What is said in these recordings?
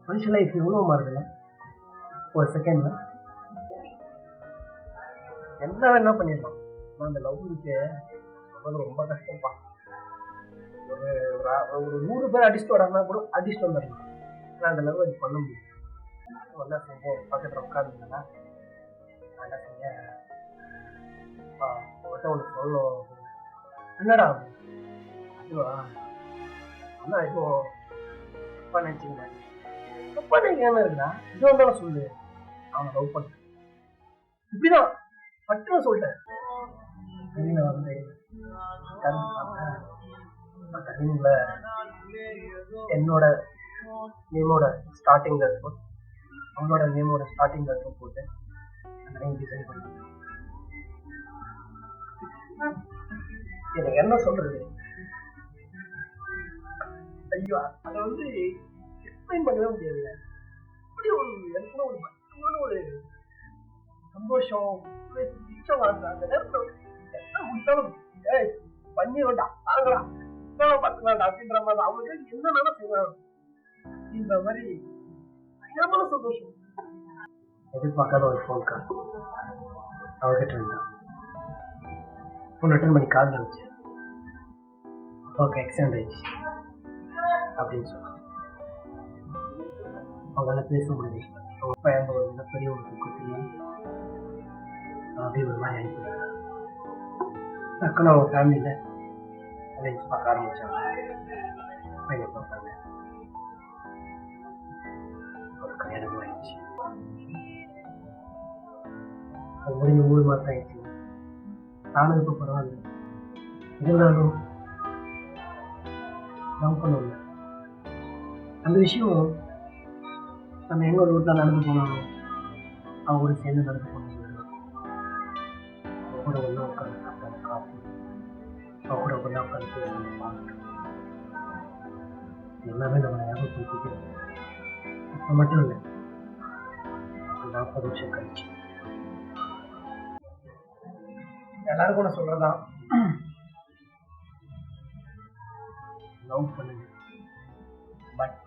மனுஷ லைஃப் எவ்வளோ மாறுதுல்ல ஒரு செகண்ட்ல. என்ன வேணா பண்ணிடலாம். ஆனால் அந்த லவ்வுக்கு ரொம்ப கஷ்டம்ப்பா. ஒரு ஒரு 100 பேர் அடிச்சுட்டு வராங்கன்னா கூட அடிச்சுட்டு வந்துடலாம். ஆனால் அந்த லவ் அது பண்ண முடியும். என்ன செஞ்ச பக்கத்தில் உட்காந்துங்களா என்ன செஞ்ச ஒன்று சொல்லணும். என்னடா அதுவா அண்ணா இப்போ தப்பா நினைச்சிக்க தப்பா நினைக்காம இருக்குடா. இது வந்தாலும் சொல்லு அவனை லவ் பண்ண இப்படிதான் பட்டுன்னு சொல்லிட்டேன். வந்து என்னோட நேமோட ஸ்டார்டிங் இருக்கும், அவனோட நேமோட ஸ்டார்டிங் இருக்கும் போட்டு டிசைன் பண்ணி எனக்கு என்ன சொல்றது. ஐயோ அதை வந்து எக்ஸ்பிளைன் பண்ணவே முடியாது. அப்படி ஒரு எனக்கு ஒரு மட்டமான ஒரு சந்தோஷம் அந்த நேரத்தில் என்ன கொடுத்தாலும் பண்ணி வேண்டாம் தாங்களா பார்த்துக்கலாம்டா அப்படின்ற மாதிரி அவங்களுக்கு என்னன்னா செய்யலாம் அப்படின்ற மாதிரி பயங்கரமான சந்தோஷம். எதிர்பார்க்காத ஒரு ஃபோன் கால் அவர்கிட்ட இருந்தான். ஃபோன் அட்டன் பண்ணி கால் வந்துச்சு. அப்பாவுக்கு ஆக்சிடென்ட் ஆயிடுச்சு அப்படின்னு சொன்னாங்க. அவங்களால பேச முடியல. அவங்க அப்பா இறந்த ஒரு மிகப்பெரிய ஒரு துக்கத்திலேயே அப்படியே ஒரு மாதிரி ஆகிப்போம். டக்குன்னு அவங்க ஃபேமிலியில் அதை பார்க்க ஆரம்பித்தாங்க. பையனை பார்த்தாங்க. ஒரு கல்யாணமும் ஆயிடுச்சு. அது முடிஞ்ச 3 மாதம் ஆயிடுச்சு. நானும் இப்போ பரவாயில்ல. இருந்தாலும் லவ் பண்ணல. அந்த விஷயம் நம்ம எங்க ஒரு வீட்டில் நடந்து போனாலும் அவங்க கூட சேர்ந்து நடந்து போனோம். அவங்க கூட ஒன்றா உட்காந்து சாப்பிட்டாங்க காஃபி, அவங்க கூட ஒன்றா உட்காந்து பார்த்துட்டு எல்லாமே நம்ம ஞாபகப்படுத்திக்கிறோம். இப்போ மட்டும் இல்லை, 40 வருஷம் கழிச்சு எல்லாரும் கூட சொல்றதான் லவ் பண்ணுங்க. பட்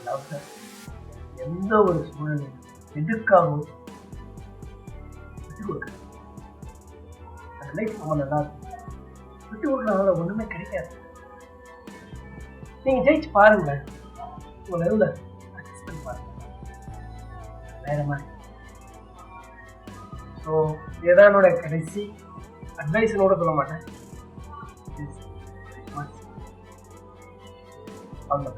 லவ் எந்த ஒரு சூழ்நிலையும் எதுக்காகவும் விட்டு கொடுக்க அந்த லைஃப் ரொம்ப நல்லா இருக்கும். விட்டு கொடுக்கறதுனால ஒண்ணுமே கிடைக்காது. நீங்க ஜெயிச்சு பாருங்க, உங்க லெவல அட்ஜஸ்ட் பண்ணி பாருங்க வேற மாதிரி. ஸோ இதுதான் என்னோட கடைசி அட்வைஸ்னோட சொல்ல மாட்டேன். அவ்வளோ